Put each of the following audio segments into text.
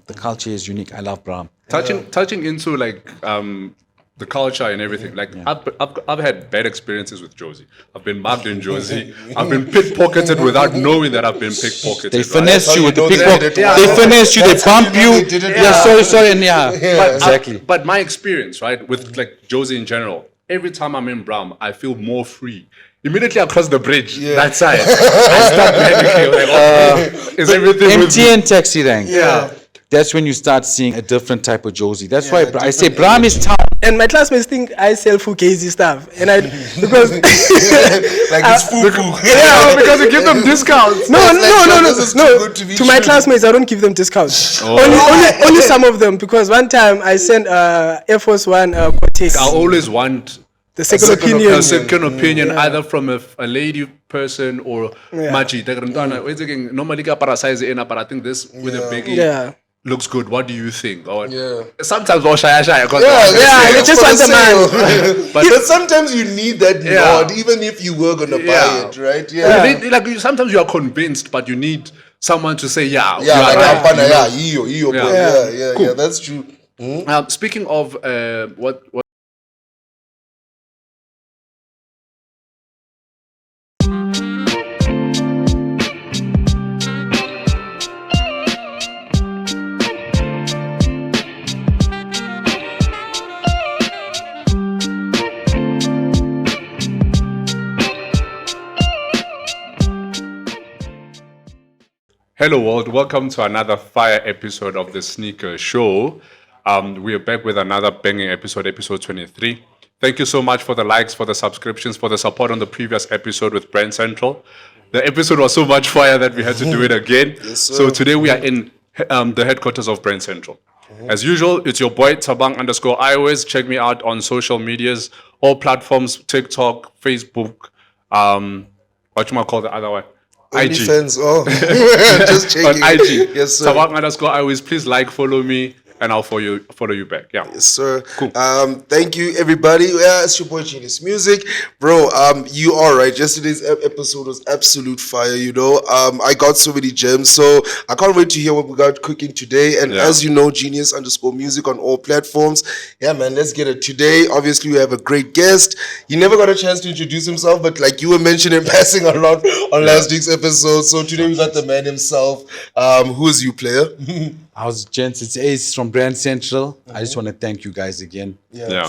The culture is unique. I love Braam. Touching into like the culture and everything. Like I've had bad experiences with Josie. I've been mugged in Josie. I've been pickpocketed without knowing that I've been pickpocketed. They finesse you with the pickpocket. They finesse you. They bump you. Sorry, and exactly. But my experience, right, with like Josie in general, every time I'm in Braam, I feel more free. Immediately across the bridge, that side, I start panicking. Like, is everything MTN taxi rank. Yeah. That's when you start seeing a different type of Josie. That's why I say Braam is town. And my classmates think I sell fugazi stuff, and I because like it's foo-foo. Because you give them discounts. No. To To my classmates, I don't give them discounts. Only some of them, because one time I sent Air Force One Cortex. I always want the second opinion. A second opinion, either from a lady person or Machi. Normally, but I think this with a biggie looks good. What do you think? Or sometimes shy. They just want the man. But sometimes you need that nod, even if you were gonna buy it, right? Like sometimes you are convinced, but you need someone to say, cool. That's true. Speaking of what. Hello world, welcome to another fire episode of the SneAKA show. We are back with another banging episode 23. Thank you so much for the likes, for the subscriptions, for the support on the previous episode with Brand Central. The episode was so much fire that we had to do it again. Yes, sir. So today we are in the headquarters of Brand Central. As usual, it's your boy Tabang_iOS. Check me out on social medias, all platforms, TikTok, Facebook, what you might call the other one? IG. Fans, just checking. On IG. Yes, sir. Tabang_iOS. Please follow me, and I'll follow you back. Yeah. Yes, sir. Cool. Thank you, everybody. It's your boy Genius Music, bro. You are right. Yesterday's episode was absolute fire. I got so many gems, so I can't wait to hear what we got cooking today. And as you know, Genius_music on all platforms. Yeah, man. Let's get it. Today, obviously, we have a great guest. He never got a chance to introduce himself, but like you were mentioning, passing a lot on last week's episode. So today we got the man himself. Who is you, player? How's it, gents? It's Ace from Brand Central. I just want to thank you guys again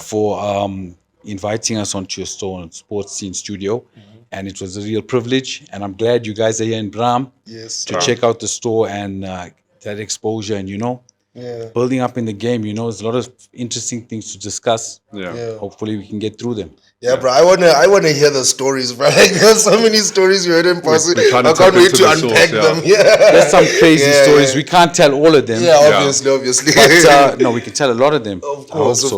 for inviting us onto your store and Sports Scene Studio. And it was a real privilege. And I'm glad you guys are here in Braam to check out the store and that exposure and, building up in the game. There's a lot of interesting things to discuss. Hopefully we can get through them. Yeah, bro. I wanna hear the stories, bro. Like, there's so many stories you heard in person. I can't wait to unpack them. Yeah, there's some crazy stories. We can't tell all of them. Yeah, obviously. But no, we can tell a lot of them. Of course.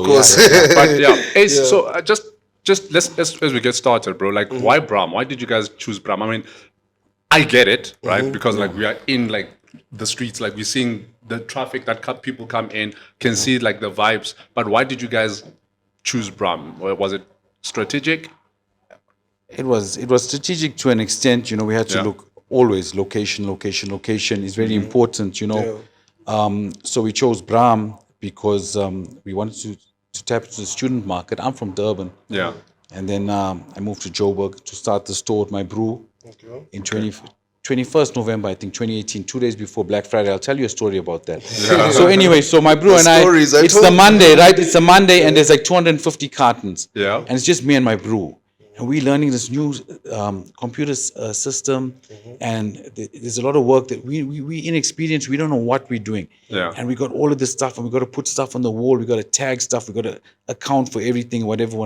But Ace, so just let's as we get started, bro. Like, why Braam? Why did you guys choose Braam? I mean, I get it, right? Because like we are in like the streets, like we're seeing the traffic that people come in, can see like the vibes. But why did you guys choose Braam? Or was it strategic? It was strategic to an extent. We had to look always location is very important. So we chose Braam because we wanted to tap into the student market. I'm from Durban. Yeah. And then I moved to Joburg to start the store with my brew in 21st November, I think 2018, 2 days before Black Friday. I'll tell you a story about that. So anyway, so my brew and it's the Monday, right? It's a Monday and there's like 250 cartons. Yeah. And it's just me and my brew. And we're learning this new computer system. And there's a lot of work that we inexperienced. We don't know what we're doing. Yeah. And we got all of this stuff and we got to put stuff on the wall. We got to tag stuff. We got to account for everything, whatever.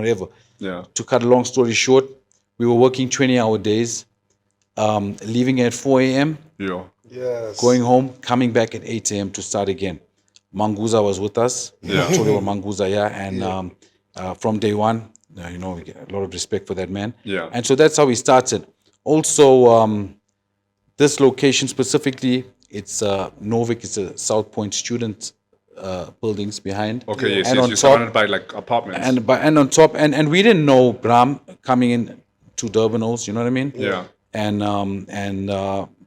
Yeah. To cut a long story short, we were working 20-hour days. Leaving at 4 a.m. Yeah. Yes. Going home, coming back at 8 a.m. to start again. Manguza was with us. Yeah. I told you about Manguza, and from day one, we get a lot of respect for that man. Yeah. And so that's how we started. Also, this location specifically, it's Novik. It's a South Point student buildings behind. Okay, yes, and you're surrounded by like apartments. And on top, and we didn't know Braam coming in to Durbanos. You know what I mean? Yeah. And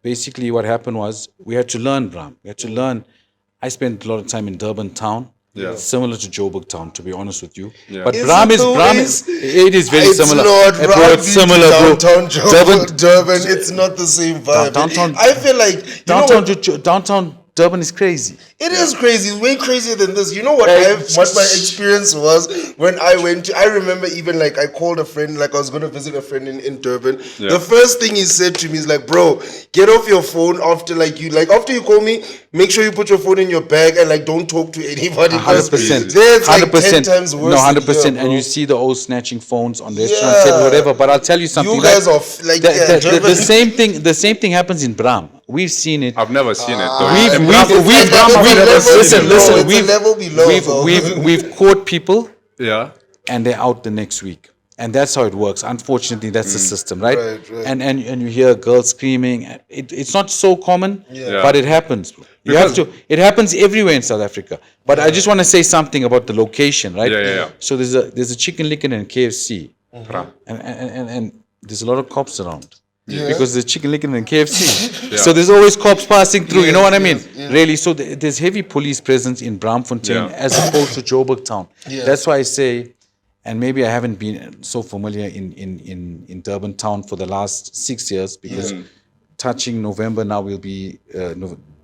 basically what happened was we had to learn Braam. We had to learn I spent a lot of time in Durban town. Yeah. Similar to Joburg town, to be honest with you. Yeah. But Is Braam it is though? Braam. It is very similar. Not, Bro, I've it's been to similar, bro. downtown Durban, it's not the same vibe. Downtown- I feel like you know Downtown, what? downtown Durban is crazy. It is crazy. It's way crazier than this. You know what? What my experience was when I went to. I remember even like I called a friend. Like I was going to visit a friend in Durban. Yeah. The first thing he said to me is like, "Bro, get off your phone after after you call me. Make sure you put your phone in your bag and like don't talk to anybody." 100%. There's like 10 times worse. No, than 100%. here, And bro. you see the old snatching phones on restaurants and whatever. But I'll tell you something. You guys are like Durban. the same thing happens in Braam. We've seen it. I've never seen it though. We've caught people Yeah. and they're out the next week. And that's how it works. Unfortunately, that's the system, right? Right. And you hear girls screaming. It's not so common, Yeah. but it happens. You have to. It happens everywhere in South Africa. But I just want to say something about the location, right? Yeah. So there's a chicken licken and KFC, Braam. and there's a lot of cops around. Because there's chicken licken and KFC. Yeah. So there's always cops passing through, you know what I mean? Really, so there's heavy police presence in Braamfontein Yeah. as opposed to Joburg town. Yeah. That's why I say, and maybe I haven't been so familiar in Durban town for the last 6 years because touching November now will be,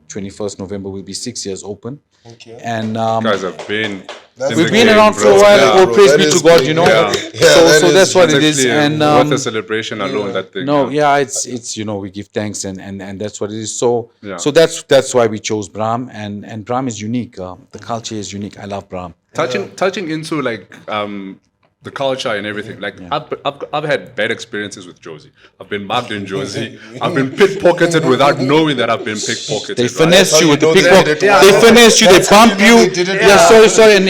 21st November will be 6 years open. Okay. And You guys have been. we've been around for a while. Yeah. Oh, praise That be is to God, big. you know. Yeah. So that's what it is. Actually, And worth the celebration alone. That thing. no, yeah, it's we give thanks and that's what it is. So Yeah. so that's why we chose Braam and Braam is unique. The culture is unique. I love Braam. Touching into like the culture and everything. Like I've had bad experiences with Josie. I've been mugged in Josie. I've been pickpocketed without knowing that I've been pickpocketed. They right? finesse you with the know they pickpocket. did it. They finesse you. They bump you. They did it. Yeah, sorry, and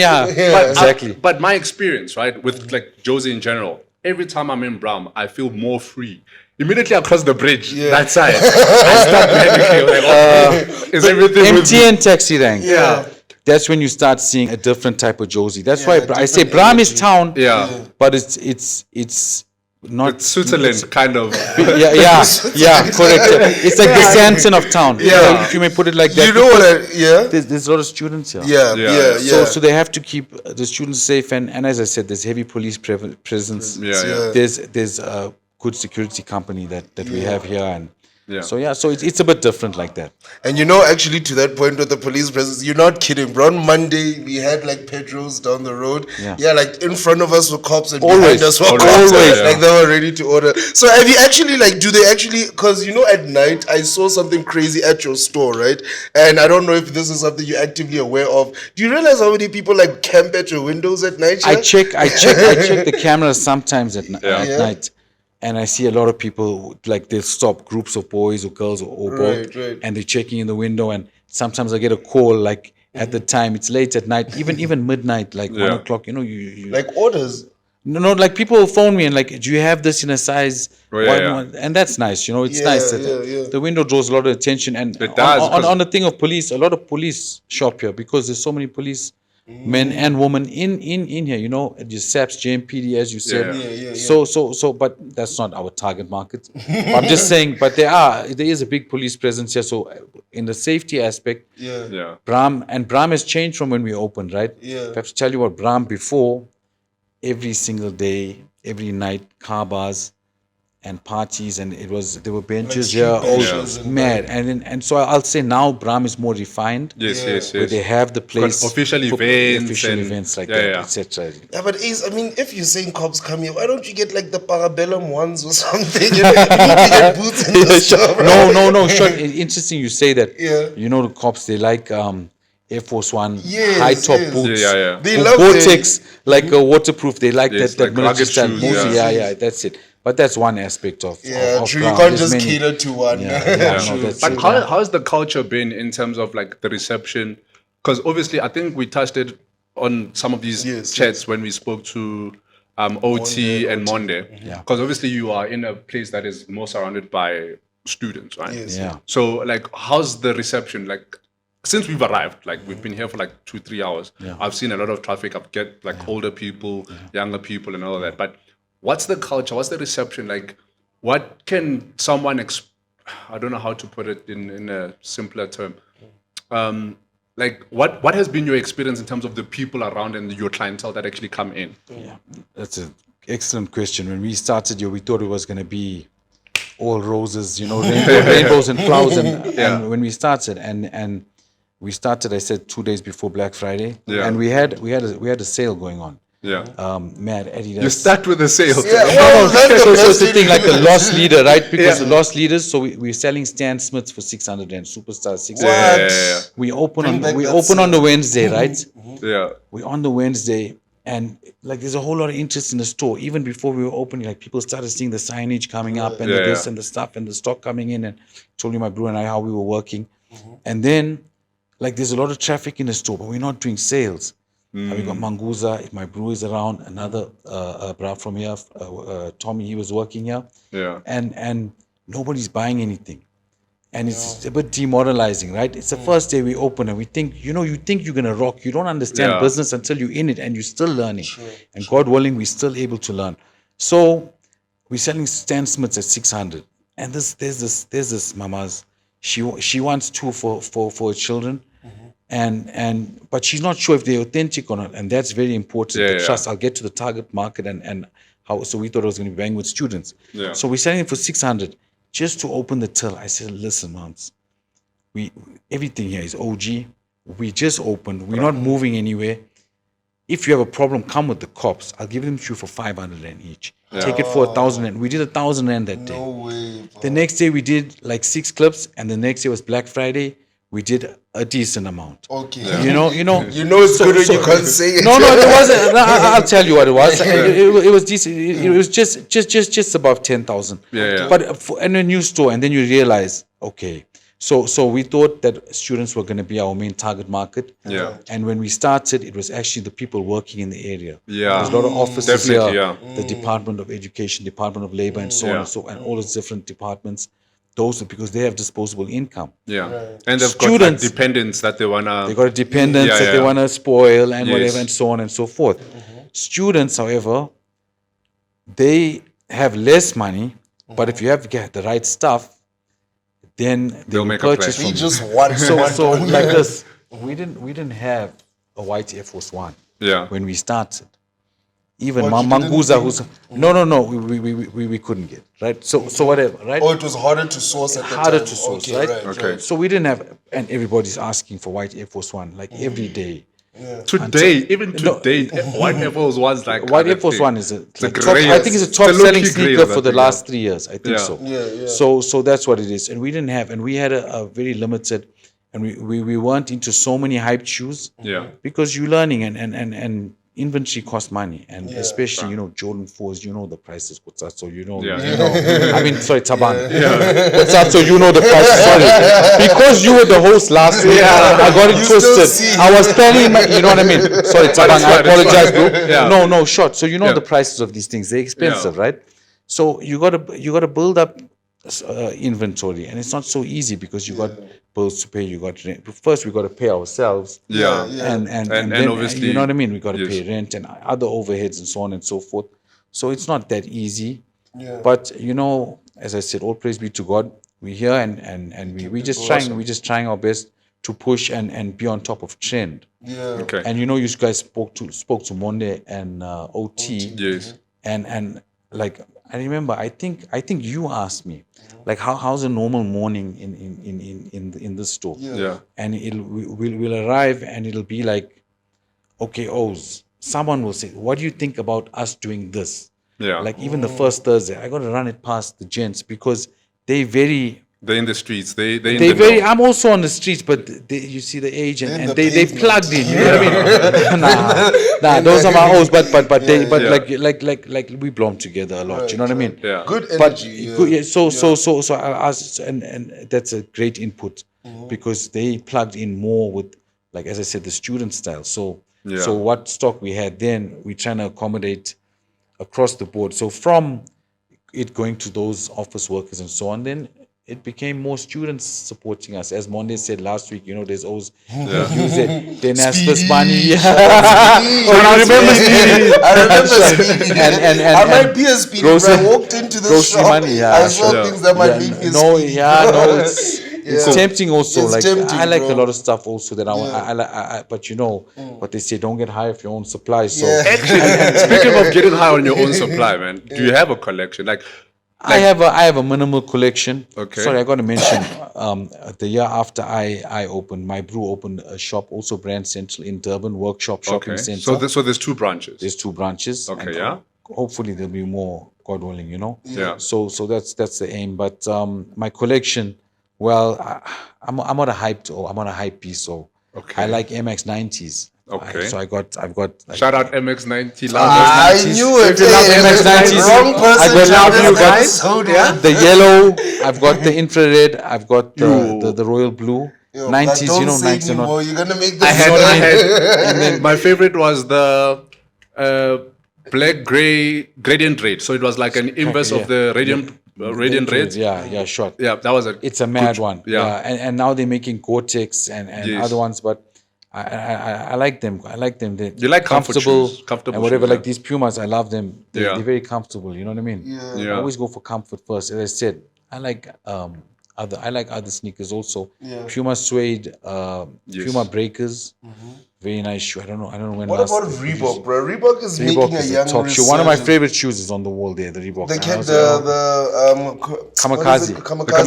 But exactly. but my experience, right, with like Josie in general, every time I'm in Braam, I feel more free. Immediately across the bridge, that side, I start panicking. Like, is everything with me? MTN taxi rank. Yeah. That's when you start seeing a different type of Josie. That's why I say Braam is town. Yeah. But it's not It's Switzerland, kind of. yeah, correct. It's like the Samson of town. Yeah. If you may put it like that. You know what? There's a lot of students here. Yeah. So they have to keep the students safe, and as I said, there's heavy police presence. Yeah. There's a good security company that we have here, and Yeah. so it's a bit different like that. And you know, actually, to that point with the police presence, you're not kidding, bro. On Monday, we had like Pedros down the road. Yeah. Like in front of us were cops and Always, behind us were always, cops. always, Like they were ready to order. So have you actually do they actually, because you know, at night, I saw something crazy at your store, right? And I don't know if this is something you're actively aware of. Do you realize how many people camp at your windows at night? I yeah? check the cameras sometimes at night, and I see a lot of people they'll stop groups of boys or girls or both, Right. and they're checking in the window. And sometimes I get a call at the time it's late at night, even midnight, 1 o'clock. You know, you Like orders. no, like people will phone me and do you have this in a size? Oh, yeah. And that's nice. You know, it's Yeah, nice that yeah. the window draws a lot of attention. And It does, on the thing of police, a lot of police shop here because there's so many police. Men and women in here, you know, it just SAPS, JMPD, as you said. Yeah. So, but that's not our target market. I'm just saying, but there is a big police presence here. So, in the safety aspect, Yeah. Braam has changed from when we opened, right? Yeah. I have to tell you what Braam before, every single day, every night, car bars and parties, and there were benches street here, all benches and mad, and so I'll say now Braam is more refined. Yes. Where they have the place Official for events official and- events like yeah, that, yeah. etc. Yeah, but if you're saying cops come here, why don't you get the parabellum ones or something? You need to get boots in the store, bro. No, sure. Interesting you say that. Yeah. You know, the cops, they like Air Force One, Yes, high top yes. boots, Yeah. They love Gore-Tex, waterproof. They like Yes, that like military rugged style. shoes, Mostly, yeah. yeah, that's it. But that's one aspect of Yeah, of true. You Braam. can't There's just many. cater to one. Yeah, True. no, that's But it. how's the culture been in terms of the reception? Because obviously, I think we touched it on some of these Yes, chats when we spoke to OT and Monde. Yeah. Because obviously, you are in a place that is more surrounded by students, right? Yes. Yeah. So, how's the reception? Since we've arrived, we've been here for 2-3 hours. Yeah. I've seen a lot of traffic. I've get older people, younger people, and all of that. But what's the culture? What's the reception like? What can someone I don't know how to put it in a simpler term. like what has been your experience in terms of the people around and your clientele that actually come in? Yeah, that's an excellent question. When we started, we thought it was going to be all roses, rainbows and flowers. And when we started, and we started, I said 2 days before Black Friday, and we had a sale going on. Yeah. Mad Adidas. You start with the sales. Yeah, well, that's So the it's best the thing thing, like to the do. lost leader, right? Because the lost leaders. So we're selling Stan Smiths for 600 and Superstar 600. What? We open Bring back that on the sale. Wednesday, right? Yeah. We're on the Wednesday, and like there's a whole lot of interest in the store. Even before we were opening, like people started seeing the signage coming up and the this and the stuff and the stock coming in. And told you my bro and I how we were working, and then like there's a lot of traffic in the store, but we're not doing sales. And we got Manguza, if my bro is around, another Braam from here, Tommy, he was working here. Yeah. And nobody's buying anything. And it's a bit demoralizing, right? It's the first day we open and we think, you think you're going to rock. You don't understand business until you're in it and you're still learning. And God willing, we're still able to learn. So we're selling Stan Smiths at 600. And there's this mama's, she wants two for her children. But she's not sure if they're authentic or not, and that's very important. The trust. I'll get to the target market and how. So we thought I was going to be buying with students. Yeah. So we're selling it for 600 just to open the till. I said, listen, moms, everything here is OG. We just opened. We're not moving anywhere. If you have a problem, come with the cops. I'll give them to you for 500 rand each. Take it for 1,000 rand. We did 1,000 rand that day. No way. The next day we did like 6 clips, and the next day was Black Friday. We did a decent amount. Okay. You know. You know it's good when you can't say it. No, it wasn't. No, I'll tell you what it was. It was decent. It was just above 10,000. Yeah. But in a new store, and then you realize, okay. So we thought that students were going to be our main target market. Yeah. And when we started, it was actually the people working in the area. Yeah. There's a lot of offices Definitely, here. yeah. The Department of Education, Department of Labor, and so on and so, and all those different departments. Those are because they have disposable income. Yeah. And they've got Students- like dependents that they wanna. They got a dependence Yeah, that they yeah. want to spoil and Yes. whatever and so on and so forth. Students, however, they have less money, but if you have the right stuff, then They'll will make a purchase play. from They you. just want So like this, we didn't have a white Air Force One Yeah. when we started. Even What, you didn't Manguza, think- who's no, we couldn't get right. So whatever, right? Oh, it was harder to source at the Harder time. to source, Okay, right? Okay. So we didn't have, and everybody's asking for white Air Force One like every day. Today, even today, White Air Force One's like White Air other Force thing. One is a It's a top, grace. I think it's a top It's a selling low-key sneaker grace, for I the think, last 3 years. I think Yeah. so. Yeah. So that's what it is, and we didn't have, and we had a very limited, and we weren't into so many hype shoes. Yeah. Because you're learning, and inventory costs money, and especially Jordan 4s, the prices. What's that? So Yeah. I mean, sorry, Taban. What's that? So the prices. Sorry, because you were the host last week. I got it still twisted. see. I was planning. You know what I mean? Sorry, Taban. I apologize, bro. Yeah. No, short. So Yeah. the prices of these things. They're expensive, right? So you gotta build up inventory, and it's not so easy because you got bills to pay. You got rent. First, we got to pay ourselves. Yeah. And And then, obviously- you know what I mean? We got to Yes. pay rent and other overheads and so on and so forth. So it's not that easy. Yeah. But as I said, all praise be to God. We're here and we just trying our best to push and be on top of trend. Yeah. Okay. And you guys spoke to Monde and OT. Yes. And like I remember, I think you asked me, like how's a normal morning in the store? Yeah. And we'll arrive and it'll be like, okay, someone will say, what do you think about us doing this? Yeah. Like even the first Thursday, I got to run it past the gents because They're in the streets. They I'm also on the streets, but you see the age and the they pavement. plugged in. You know what I mean? nah, those are my O's, but like we belong together a lot. You know what I mean? Yeah. Good But energy. so I asked, and that's a great input because they plugged in more with, like as I said, the student style. So what stock we had then, we're trying to accommodate across the board. So from it going to those office workers and so on, then it became more students supporting us. As Monde said last week, there's always then ask this money. I remember Speedy. I might be a Speedy, but I walked into the grocery shop. money, I saw things that might make me Speedy. No, It's tempting also. It's like tempting, I like bro. a lot of stuff also that I but you know, but they say don't get high off your own supply. So Actually, speaking of getting high on your own supply, man, do you have a collection? Like, I have a minimal collection. Okay. Sorry, I got to mention the year after I opened, my brew opened a shop, also Brand Central in Durban, Workshop Shopping okay. Center. So there's 2 branches. There's 2 branches. Okay, and yeah. Hopefully there'll be more, God willing, you know. Yeah. So that's the aim. But my collection, well, I'm on a hype piece. So Okay. I like MX90s. Okay. So I've got like, Shout out MX90. I knew it. If you love MX90s, Wrong person. I got to love this you guys. episode, yeah? the yellow. I've got the infrared. I've got the royal blue. Yo, 90s, but don't you know, say 90s are not. anymore. You're gonna make I this. had my favorite was the black gray gradient red. So it was like an inverse of the radiant red. Yeah, short. Yeah, that was It's a mad one. yeah. And now they're making Gore-Tex and Yes. other ones, but I like them. I like them. They're You like comfort comfortable, shoes. Comfortable and whatever. shoes, Like yeah. these Pumas, I love them. They're Yeah. very comfortable. You know what I mean? Yeah. I always go for comfort first. As I said, I like other sneakers also. Yeah. Puma suede, Yes. Puma breakers. Very nice shoe. I don't know when What last. about Reebok, bro? Reebok is Reebok making a is young a top shoe. One of my resurgence. favorite shoes is on the wall there. The Reebok. The I kid, was, Kamikaze. Kamikaze. The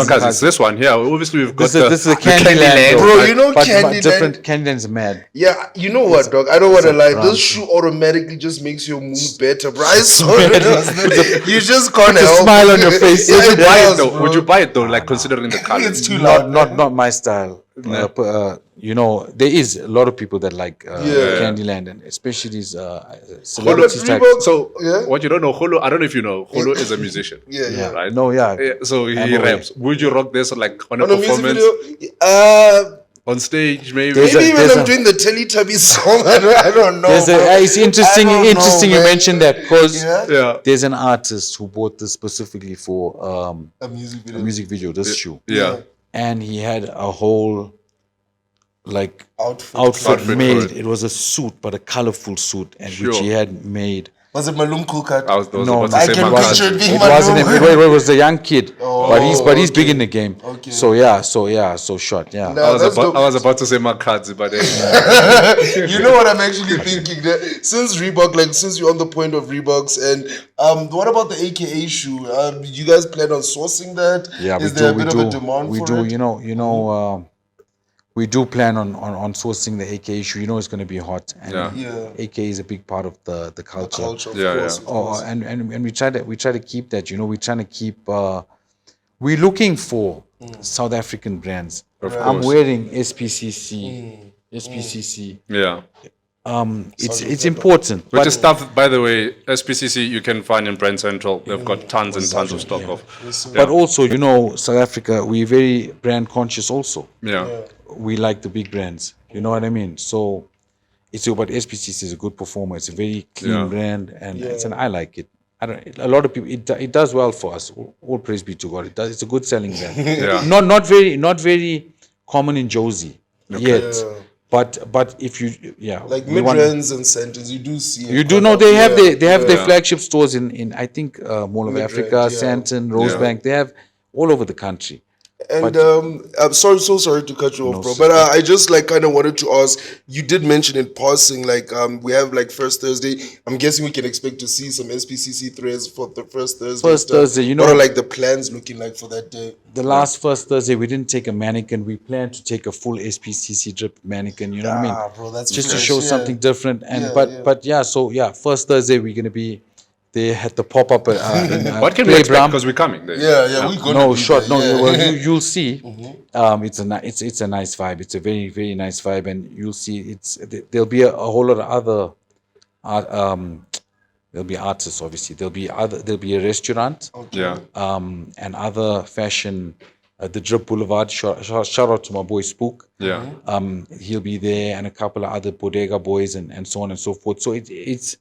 Kamikaze. This one here. Obviously, we've got This is the Candyland, Candyland, Bro, though. you know but Candyland? different Candyland's mad. Yeah, you know what, dog? I don't want to lie. Braam This shoe automatically just makes your mood better, bro. I saw it. You just can't Puts a help. smile on your face. Yeah, Would you it buy it does, though? bro. Would you buy it though? Like considering the color. It's too loud. Not my style. You know, there is a lot of people that like Candyland, and especially these celebrity type. Reebok- So Yeah. what you don't know, Holo, I don't know if you know, Holo is a musician. Yeah. Right? No, yeah. So he I'm aware. raps. Would you rock this like on a On a music performance video, on stage? Maybe. There's maybe when there's I'm doing the Teletubbies song, I don't know. There's bro. it's interesting. I don't know, Interesting you man. mentioned that because Yeah. Yeah. there's an artist who bought this specifically for A music a video. music video. This shoe, Yeah. and he had a whole like Outfit. outfit for made. it. It was a suit, but a colorful suit, and which Sure. he had made. Was it Malum Kulkat? I was No, about to I say can my picture cousin. it being It wasn't him. Malum. It was a young kid, but he's big in the game. Okay. So short. Yeah. Nah, that's dope. I was about to say my cards, but You know what I'm actually thinking? That since Reebok, like since you're on the point of Reeboks, and what about the AKA shoe? You guys plan on sourcing that? Yeah, Is we there do. a bit of a demand We for do. it? We do plan on sourcing the AK issue. You know, it's going to be hot, and Yeah. AK is a big part of the culture. Culture, of Yeah, course. yeah. Of course. And we try to keep that. You know, we're trying to keep. We're looking for South African brands. Of I'm course. wearing SPCC. SPCC. Yeah. It's important. Which but is stuff, by the way, SPCC you can find in Brand Central. They've got tons and tons of stock of. But also, you know, South Africa, we're very brand conscious. Also, Yeah. we like the big brands. You know what I mean? So but SPCC is a good performer. It's a very clean Yeah. brand, and I like it. A lot of people. It does well for us. All praise be to God. It does. It's a good selling brand. Yeah. Not very common in Josie yet. But if you Like we want- mid-rands and centers, you do see it. you do quite know a- they have yeah, their yeah. flagship stores in I think Mall of Mid-range, Africa, yeah. Sandton, Rosebank. They have all over the country. And I'm so sorry to cut you off, bro. sir. But I just like kind of wanted to ask. You did mention in passing, like we have like first Thursday. I'm guessing we can expect to see some SPCC threads for the first Thursday. First Thursday, you know- what are like the plans looking like for that day? The last first Thursday, we didn't take a mannequin. We planned to take a full SPCC drip mannequin. You know what I mean? Bro, that's Just to fresh, show yeah. something different. And Yeah, but first Thursday we're gonna be. They had the pop up. What can we expect? Braam. Because we're coming. There. Yeah, we're gonna No, be short. there, No, yeah. well, you'll see. It's a nice vibe. It's a very very nice vibe, and you'll see. There'll be a whole lot of other. There'll be artists, obviously. There'll be a restaurant. Yeah. And other fashion. The Drip Boulevard. Shout out to my boy Spook. Yeah. He'll be there, and a couple of other bodega boys, and so on and so forth. So it's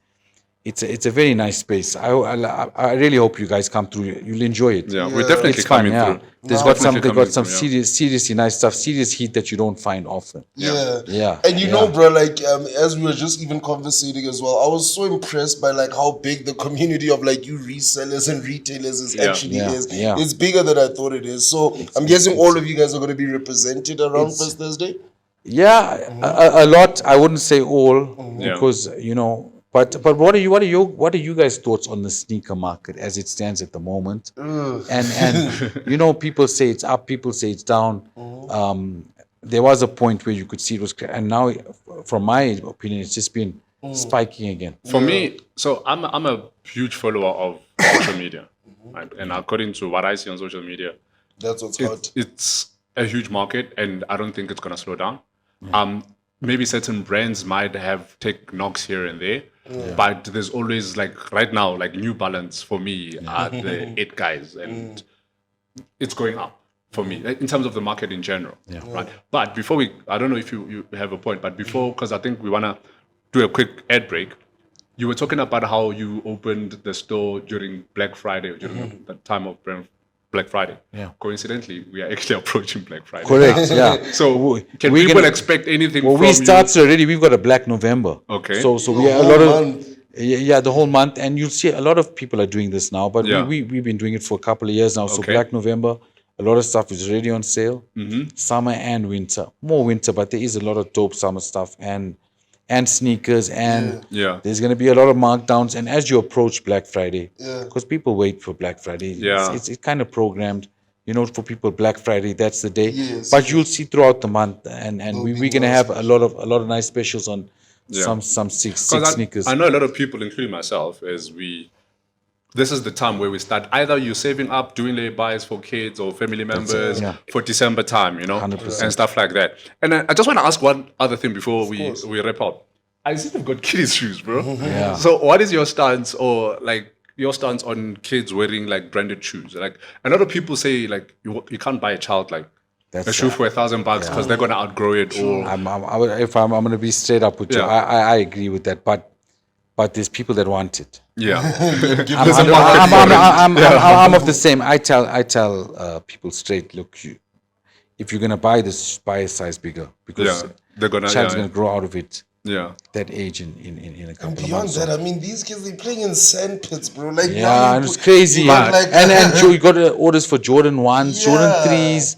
it's a very nice space. I really hope you guys come through. You'll enjoy it. Yeah, we're definitely It's fun. coming Yeah, through. they've got some seriously nice stuff, serious heat that you don't find often. Yeah. And you know, bro, like as we were just even conversating as well, I was so impressed by like how big the community of like you resellers and retailers is actually is. Yeah. It's bigger than I thought it is. So I'm guessing all of you guys are going to be represented around First Thursday. Yeah, a lot. I wouldn't say all because But what are you guys' thoughts on the sneaker market as it stands at the moment? And people say it's up, people say it's down. There was a point where you could see it was, and now, from my opinion, it's just been spiking again. For me, so I'm a huge follower of social media, right? And according to what I see on social media, that's what's hot. It's a huge market, and I don't think it's gonna slow down. Maybe certain brands might have take knocks here and there, but there's always like right now, like New Balance for me are the it guys, and it's going up for me in terms of the market in general. Right. But before I don't know if you have a point, but before, because I think we wanna do a quick ad break. You were talking about how you opened the store during Black Friday, during the time of Black Friday. Yeah. Coincidentally, we are actually approaching Black Friday. Correct. Yeah. So can people expect anything from we started already. We've got a Black November. Okay. So we are a lot of the whole month, and you'll see a lot of people are doing this now. But we've been doing it for a couple of years now. So Black November, a lot of stuff is already on sale. Summer and winter, more winter, but there is a lot of dope summer stuff and sneakers, and there's going to be a lot of markdowns. And as you approach Black Friday, because people wait for Black Friday, it's kind of programmed, for people. Black Friday, that's the day. But you'll see throughout the month, and we're going to have a lot of nice specials on some six sneakers. I know a lot of people, including myself, this is the time where we start. Either you're saving up, doing lay buys for kids or family members for December time, 100%. and stuff like that. And I just want to ask one other thing before we wrap up. I see you've got kids' shoes, bro. So what is your stance, or like your stance on kids wearing like branded shoes? Like a lot of people say, like you can't buy a child like a shoe for $1,000 because they're gonna outgrow it. Or I'm gonna be straight up with you. I agree with that, but there's people that want it. I'm of the same. I tell people straight, look, if you're gonna buy this, buy a size bigger, because they're gonna child's gonna grow out of it. That age in a couple of months. Beyond that, I mean, these kids, they're playing in sand pits, bro. Like, and it's crazy. And you got orders for Jordan 1s, Jordan 3s,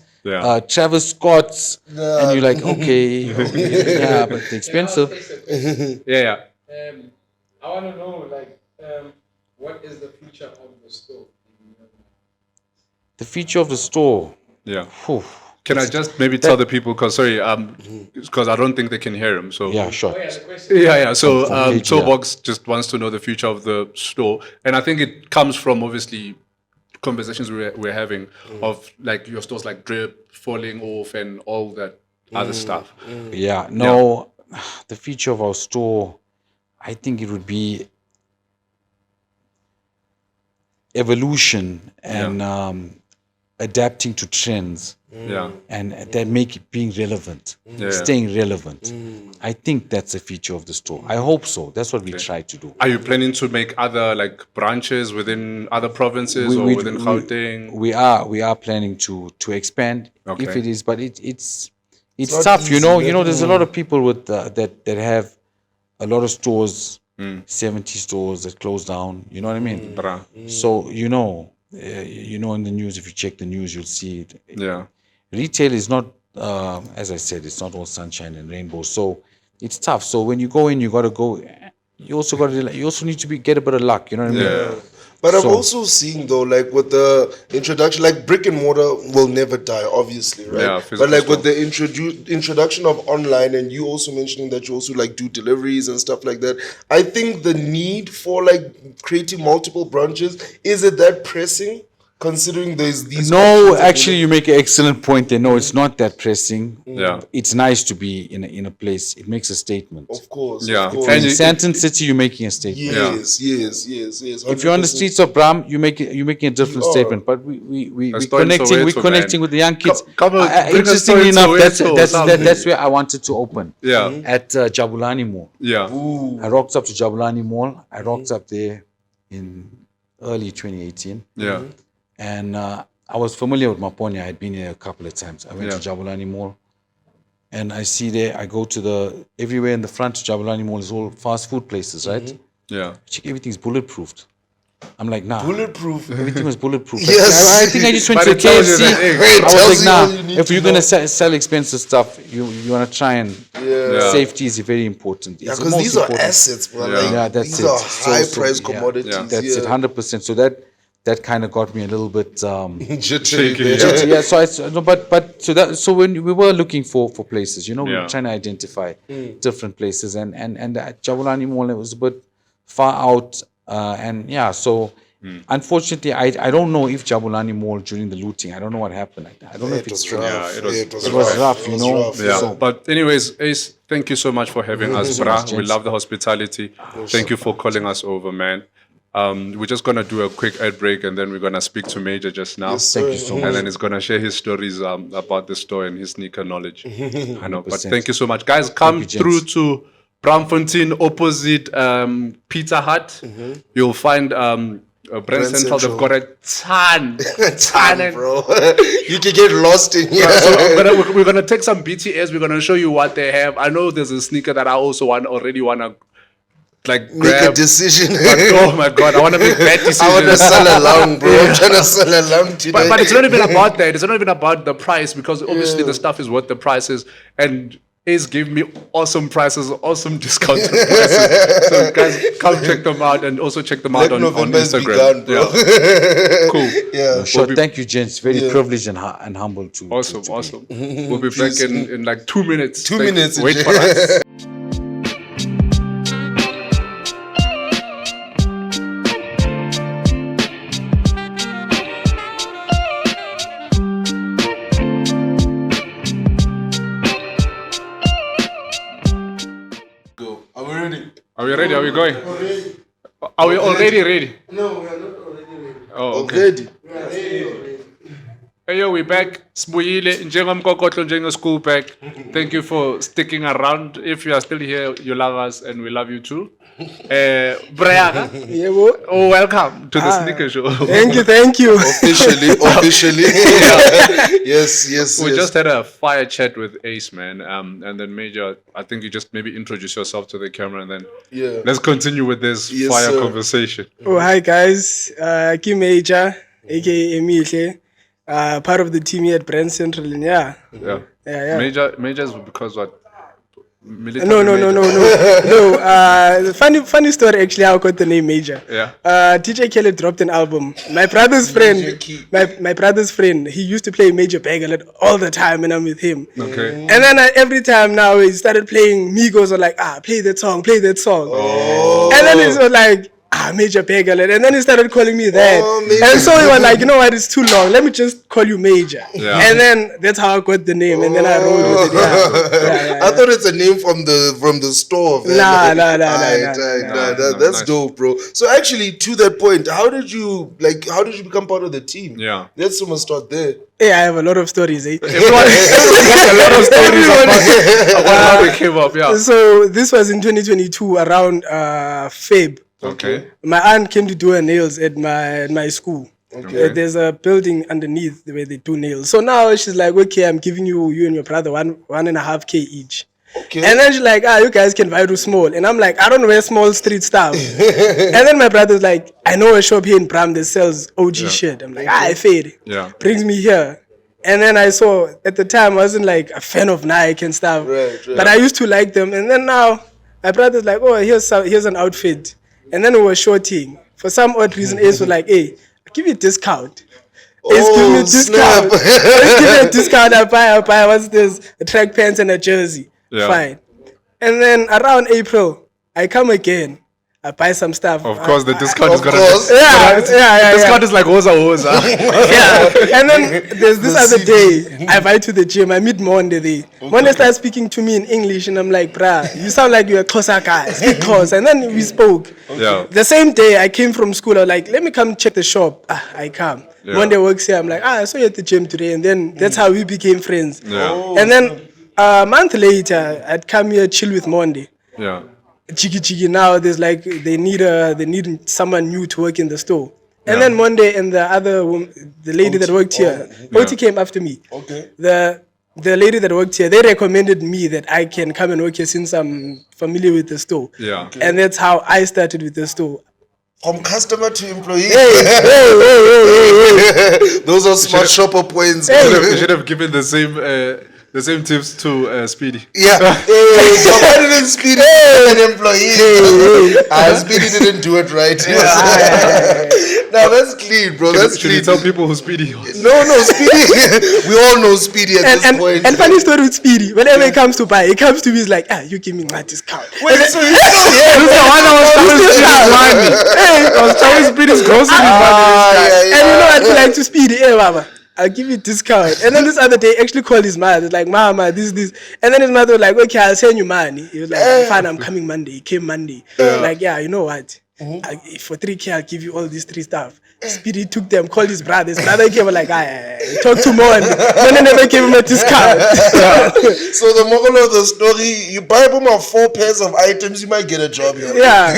Travis Scott's, and you're like, okay, but they're expensive. I want to know, what is the future of the store? The future of the store. Whew. Can I just maybe tell the people, because I don't think they can hear him. So sure. So Toolbox just wants to know the future of the store, and I think it comes from obviously conversations we're having of like your stores like drip, falling off, and all that other stuff. The future of our store, I think it would be evolution and adapting to trends. And that make it being relevant, staying relevant. I think that's the feature of the store. I hope so. That's what we try to do. Are you planning to make other like branches within other provinces or within Gauteng? We are planning to expand if it is, but it's tough. Easy, there's a lot of people with that have a lot of stores, 70 stores that close down. You know what I mean? So in the news, if you check the news, you'll see it. Retail is not, as I said, it's not all sunshine and rainbows. So it's tough. So when you go in, you got to go. You also need to get a bit of luck. You know what I mean? But I'm also seeing though, like with the introduction, like brick and mortar will never die, obviously, right? But like with the introduction of online, and you also mentioning that you also like do deliveries and stuff like that, I think the need for like creating multiple branches, is it that pressing? Considering there's these. No, actually, you make an excellent point there. No, it's not that pressing. Yeah. It's nice to be in a place. It makes a statement. Of course. Yeah. Of course. And In Santon City, you're making a statement. Yes. If you're on the streets of Braam, you're making a different statement. But we're connecting with the young kids. Come on, bring us Interestingly to enough, Soweto, that's where I wanted to open. Yeah. At Jabulani Mall. Yeah. I rocked up to Jabulani Mall. I rocked up there in early 2018. Yeah. And I was familiar with Maponya. I had been here a couple of times. I went to Jabulani Mall. And I see there, I go to everywhere in the front of Jabulani Mall is all fast food places, right? Yeah. Everything's bulletproofed. I'm like, nah. Bulletproof. Everything was bulletproof. Yes. I think I just went But to it tells you KFC. that, hey, I was tells like, you all you need nah. If to you're going know. to sell expensive stuff, you want to try and safety is very important. Yeah, It's the because most these are important. assets, bro. Yeah. Like, Yeah, that's these it. are So- high-priced yeah. commodities. That's it, 100%. So that kind of got me a little bit. Shaky, Yeah, so when we were looking for places, we were trying to identify different places, and at Jabulani Mall it was a bit far out, so unfortunately I don't know if Jabulani Mall during the looting, I don't know what happened. I don't know if it's true. Yeah, it was rough, you know. Yeah. So- But anyways, Ace, thank you so much for having us, so brah. much, We gents. love the hospitality. Thank you for calling us over, man. We're just gonna do a quick ad break, and then we're gonna speak to Major just now. Thank you so much. And then he's gonna share his stories about the store and his sneaker knowledge. I know, but 100%. thank you so much, guys. Come you, gents. through to Braamfontein opposite Pizza Hut. You'll find Brand Central. They've got a ton, Bro. You can get lost in here. So we're gonna take some BTS. We're gonna show you what they have. I know there's a sneaker that I also already wanna Make grab. a decision. But, oh my god, I want to make bad decisions. I want to sell along, bro. I'm trying to sell along today. But it's not even about that. It's not even about the price, because obviously the stuff is what the price is. And Ace gave me awesome prices, awesome discounted prices. So guys, come check them out, and also check them out Black on November's Instagram. begun, bro. Yeah. Cool. Yeah. Sure, thank you, gents. Very privileged and humble to. Awesome, awesome. We'll be back in like 2 minutes. 2 minutes. Wait for us. Go. Are we ready? Are we ready? Are we going? Are we already ready? No, we are not already ready. Oh, okay. Ready? Hey yo, we back. Sibuyile njengomkokotlo njenge-school bag. Thank you for sticking around. If you are still here, you love us and we love you too. Braga, Yeah, bro. oh, welcome to the Sneaker Show. Thank you. Officially. Yes. We just had a fire chat with Ace, man. And then Major, I think you just maybe introduce yourself to the camera, and then let's continue with this Yes, fire sir. conversation. Oh, hi guys. Kim Major, aka Emihle, part of the team here at Brand Central. Yeah. Yeah. Majors because what? Military No. major. Funny story actually. How I got the name Major. Yeah. DJ Kelly dropped an album. My brother's friend, my brother's friend, he used to play Major Bag a lot all the time when I'm with him. Okay. And then every time now he started playing, Migos were like, play that song. Oh. And then he was like, Major Begalet. And then he started calling me that. And so he was like, you know what, it's too long. Let me just call you Major. Yeah. And then that's how I got the name. And then I rolled with it. Yeah. I thought it's a name from the store. Man. Nah. That's Nice. dope, bro. So actually, to that point, how did you become part of the team? Yeah. Let's almost start there. Hey, I have a lot of stories, eh? Everyone has a lot of stories about how we came up. Yeah. So this was in 2022 around Feb. Okay. My aunt came to do her nails at my school. Okay. There's a building underneath where they do nails. So now she's like, okay, I'm giving you and your brother 1.5K each. Okay. And then she's like, you guys can buy to small. And I'm like, I don't wear small street stuff. And then my brother's like, I know a shop here in Braam that sells OG shit. I'm like, I fade. Yeah. Brings me here. And then I saw, at the time, I wasn't like a fan of Nike and stuff. Right. But I used to like them. And then now, my brother's like, here's an outfit. And then we were shorting. For some odd reason, Ace was like, hey, I'll give you a discount. Ace give me a discount. Ace give me a discount. I buy, what's this? A track pants and a jersey. Yeah. Fine. And then around April, I come again. I buy some stuff. Of course, the discount is Of gonna. course. Yeah. Discount is like hoza. Yeah. And then there's this The other CD. day, I buy to the gym, I meet Monde there. Monde starts speaking to me in English, and I'm like, bruh, you sound like you're a Xhosa guy. Speak Xhosa. And then we spoke. Yeah. The same day I came from school, I was like, let me come check the shop. I come. Yeah. Monde works here. I'm like, I saw you at the gym today. And then that's how we became friends. Yeah. And then a month later, I'd come here, chill with Monde. Yeah. Chiki now there's like they need someone new to work in the store. And then Monday and the other the lady that worked here, Oti came after me. Okay. The lady that worked here, they recommended me that I can come and work here since I'm familiar with the store. Yeah. Okay. And that's how I started with the store. From customer to employee. Hey. Those are smart shopper points. You should have given the same tips to Speedy. Yeah. Somebody didn't Speedy an employee. Speedy didn't do it right. Now that's clean, bro. That's Should clean. you tell people who Speedy was? No, Speedy. We all know Speedy at this point. And funny story with Speedy, whenever he comes to buy, he comes to me, he's like, you give me my discount. Wait, so he's still here? This is the one I was telling Speedy's money. I was telling Speedy's grocery money. And you know what, like to Speedy, hey, Baba, I'll give you discount. And then this other day, he actually called his mother. It's like, Mama, this. And then his mother was like, okay, I'll send you money. He was like, fine, I'm coming Monday. He came Monday. Like, yeah, you know what? For 3K, I'll give you all these 3 stuff. Speedy took them, called his brother. His brother came like, talk to more. And then they never gave him a discount. So the moral of the story, you buy them 4 pairs of items, you might get a job here. Yeah.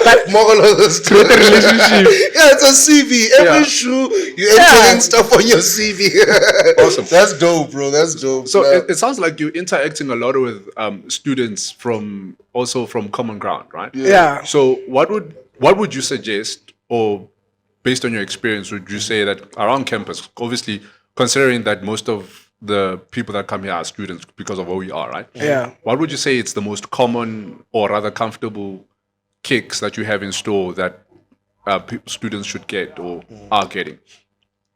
But moral of the story. Relationship. Yeah, it's a CV. Every shoe, you entering stuff on your CV. Awesome. That's dope, bro. That's dope. So Yeah. it sounds like you're interacting a lot with students from Common Ground, right? Yeah. So what would you suggest, or based on your experience, would you say that around campus, obviously considering that most of the people that come here are students because of who we are, right? Yeah. What would you say it's the most common or rather comfortable kicks that you have in store that students should get or are getting?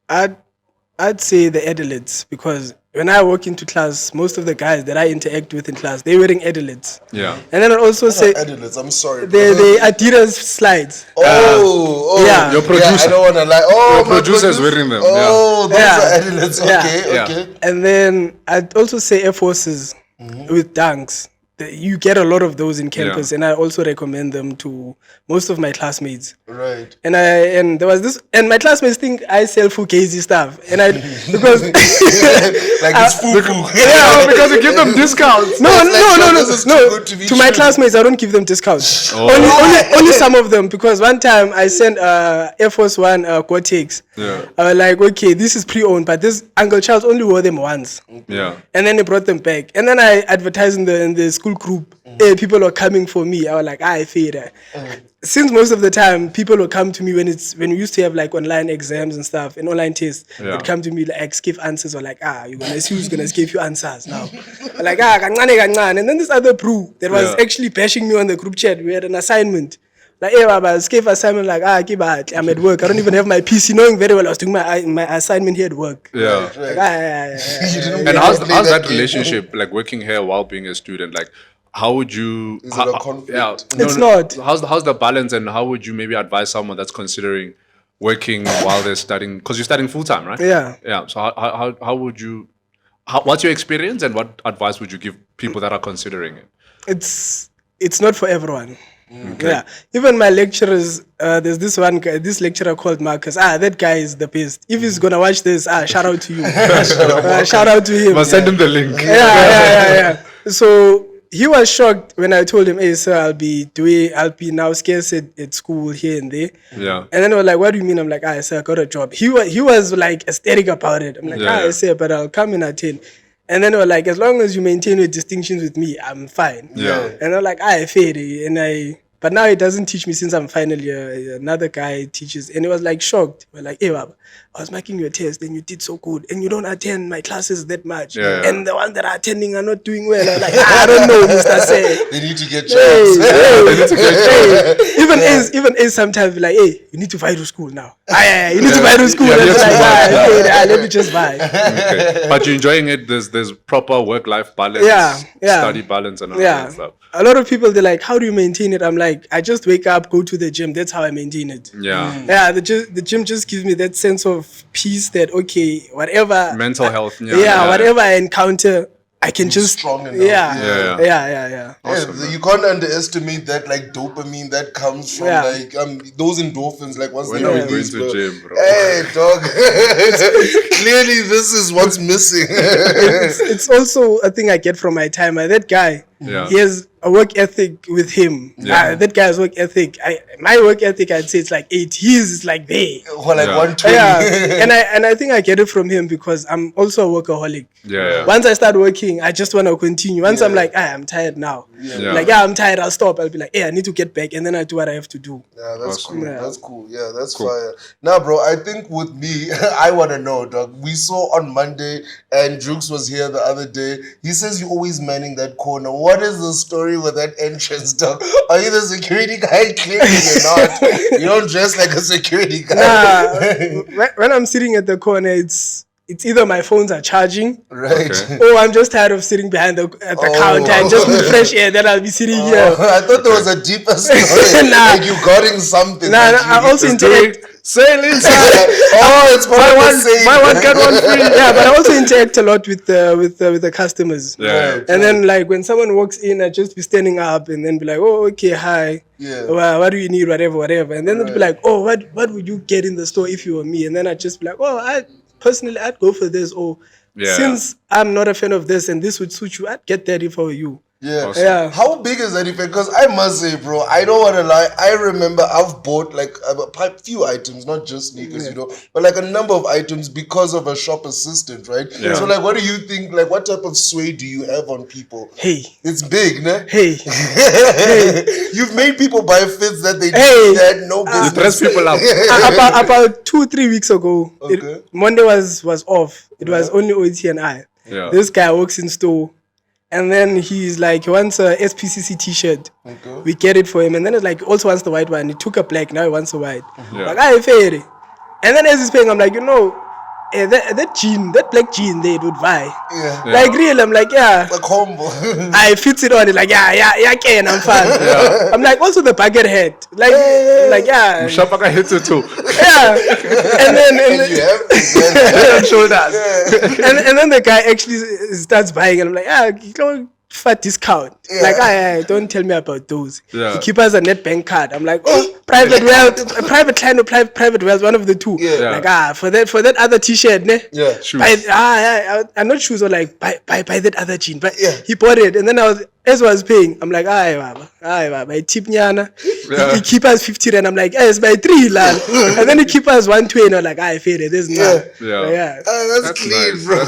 I'd say the Adelates, because when I walk into class, most of the guys that I interact with in class, they're wearing Adelates. Yeah. And then I'd also say Adelates, I'm sorry. the Adidas slides. Yeah. Your producer. Yeah, I don't want to lie. Your producer's wearing them. Oh, those Yeah. are Adelates. Okay, Yeah. okay. And then I'd also say Air Forces with dunks. You get a lot of those in campus, and I also recommend them to most of my classmates. Right. And there was this, and my classmates think I sell fugazi stuff, and because Like it's foo-foo. yeah, Because you give them discounts. no, this is too good to be to my true. classmates, I don't give them discounts. Only some of them, because one time I sent Air Force One Gore-Tex. Yeah. I was like, okay, this is pre-owned, but this Uncle Charles only wore them once. Yeah. And then they brought them back. And then I advertised in the school group. Hey, people were coming for me. I was like, I fade. Since most of the time people will come to me when we used to have like online exams and stuff and online tests, they'd come to me like give answers, or like, you're gonna see who's gonna give you answers now. I'm like, kancane. And then this other bro that was actually bashing me on the group chat. We had an assignment. Like, hey, Baba, skip assignment, like, I'm at work. I don't even have my PC, knowing very well I was doing my assignment here at work. Yeah. Like, And how's that relationship, like working here while being a student? Like, how would you? Is it a conflict? Yeah, It's not. How's the balance, and how would you maybe advise someone that's considering working while they're studying? Because you're studying full time, right? Yeah. Yeah. So how would you? What's your experience, and what advice would you give people that are considering it? It's not for everyone. Yeah, even my lecturers, there's this one guy, this lecturer called Marcus. That guy is the best. If he's gonna watch this, shout out to you. Shout out to him. Must send him the link. Yeah. So he was shocked when I told him, hey sir, I'll be now scarce at school here and there. Yeah. And then I was like, what do you mean? I'm like, sir, I got a job. He was like ecstatic about it. I'm like, sir, but I'll come and attend. And then they were like, as long as you maintain your distinctions with me, I'm fine. Yeah. And I'm like, fair. But now he doesn't teach me since I'm final year. Another guy teaches. And he was like shocked. We're like, hey, Baba, I was making your test and you did so good. And you don't attend my classes that much. Yeah. And the ones that are attending are not doing well. I'm like, I don't know, Mr. Say. They need to get jobs. Even Ace sometimes be like, hey, you need to fight to school now. You need to buy to school. Yeah, That's you have like, to buy. let me just buy. Okay. But you're enjoying it. There's proper work-life balance, Yeah. study balance, and all that stuff. A lot of people, they're like, how do you maintain it? I'm like, I just wake up, go to the gym. That's how I maintain it. Yeah. The gym just gives me that sense of peace that, okay, whatever. Mental health. Whatever I encounter, I can just strong enough. Yeah. Awesome, Yeah, you can't underestimate that like dopamine that comes from like those endorphins like once When they are we release, going to bro. gym, bro? Hey dog, clearly this is what's missing. It's also a thing I get from my time. That guy, he has a work ethic with him. That guy's work ethic. My work ethic, I'd say it's like 8. His is like there. Or like 120. And I think I get it from him because I'm also a workaholic. Yeah. Once I start working, I just want to continue. Once I'm like, I'm tired now. Like, I'm tired, I'll stop. I'll be like, I need to get back, and then I do what I have to do. Yeah, that's cool. That's cool. Yeah, that's fire. Now, bro, I think with me, I want to know, dog. We saw on Monday, and Jukes was here the other day. He says you're always manning that corner. What is the story with that entrance, dog? Are you the security guy? Clearly you're not. You don't dress like a security guy. When I'm sitting at the corner, it's either my phones are charging, Right. or I'm just tired of sitting behind the counter and just need fresh air. Then I'll be sitting here. I thought there was a deeper story. Like you guarding something. I also interact. Sail inside. It's buy one get one free. Yeah, but I also interact a lot with the customers. Yeah. And then like when someone walks in, I just be standing up and then be like, oh, okay, hi. Yeah. Well, what do you need? Whatever. And then they'd be like, oh, what would you get in the store if you were me? And then I'd just be like, oh, I'd go for this. Or since I'm not a fan of this and this would suit you, I'd get that if I were you. Yeah. Awesome. Yeah. How big is that effect? Because I must say, bro, I don't want to lie. I remember I've bought like a few items, not just sneakers, you know, but like a number of items because of a shop assistant, right? Yeah. So like, what do you think? Like, what type of sway do you have on people? Hey. It's big, ne? Hey. You've made people buy fits that they had no business. Dress people up. About 2-3 weeks ago, Okay. Monday was off. It was only OT and I. Yeah. This guy walks in store, and then he's like, he wants a SPCC t-shirt. Okay. We get it for him, and then it's like, he also wants the white one. He took a black, now he wants a white. Yeah. Like, fair. And then as he's paying, I'm like, that black jean they would buy. Yeah. Like real, I'm like, A combo. I fits it on. He's like, can I'm fine. I'm like, also the bucket hat. Like, Shapaka hits it too. And then You have Shoulders. and then the guy actually starts buying, and I'm like, you don't fat discount. Like, don't tell me about those. Yeah. He keeps us a net bank card. I'm like, private wealth, private client or private wealth, one of the two. Yeah. Like, for that other t-shirt, ne? Yeah. Shoes. I'm not shoes or like buy that other jean, but he bought it, and then as I was paying, I'm like, baba, I tip nyana. He keep us 50 and I'm like, it's by 3 lad. And then he keep us 120. I'm like, fair, there's none. Yeah. That's clean, nice. bro.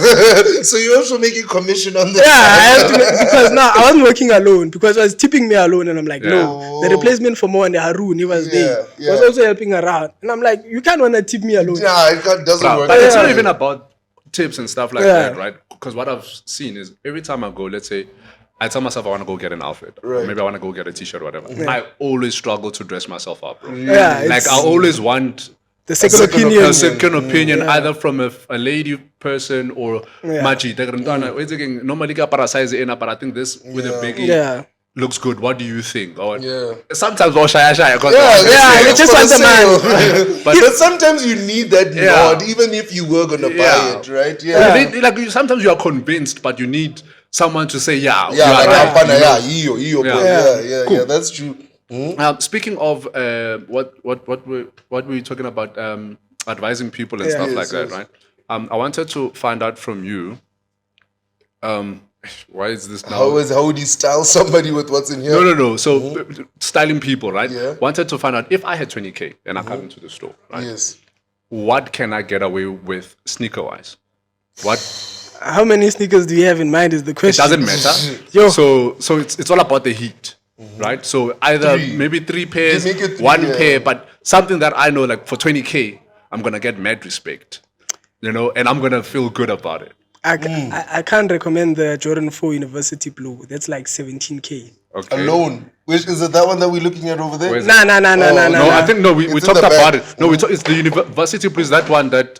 So you're also making commission on that. I have to because now I wasn't working alone because I was tipping me alone, and I'm like, no, the replacement for Mo and Harun, he was there. He was also helping around, and I'm like, you can't want to tip me alone. Nah, it doesn't work. But it's not even about tips and stuff like that, right? Because what I've seen is every time I go, let's say, I tell myself I want to go get an outfit. Right. Maybe I want to go get a t-shirt or whatever. I always struggle to dress myself up, bro. Like I always want the second opinion. a second opinion, either from a lady person or Maji. Normally para size in, but I think this with a biggie looks good. What do you think? Or sometimes shy. They just want the man. But sometimes you need that nod, even if you were gonna buy it, right? Like sometimes you are convinced, but you need someone to say, Cool. That's true. Speaking of what were you talking about? Advising people and stuff like that, right? I wanted to find out from you. Why is this now? How would you style somebody with what's in here? No. So styling people, right? Wanted to find out if I had 20K and I come into the store, right? Yes. What can I get away with sneaker wise? How many sneakers do you have in mind is the It question. doesn't matter. So it's all about the heat, right? So either maybe 3 pairs, Make it 3, 1 pair, but something that I know, like for 20K, I'm gonna get mad respect, and I'm gonna feel good about it. I can't recommend the Jordan 4 University Blue. That's like 17K. Okay. Alone. Which is it that one that we're looking at over there? Where's Nah. No, I think we It's in talked the about back. it. No, it's the University Blues. That one that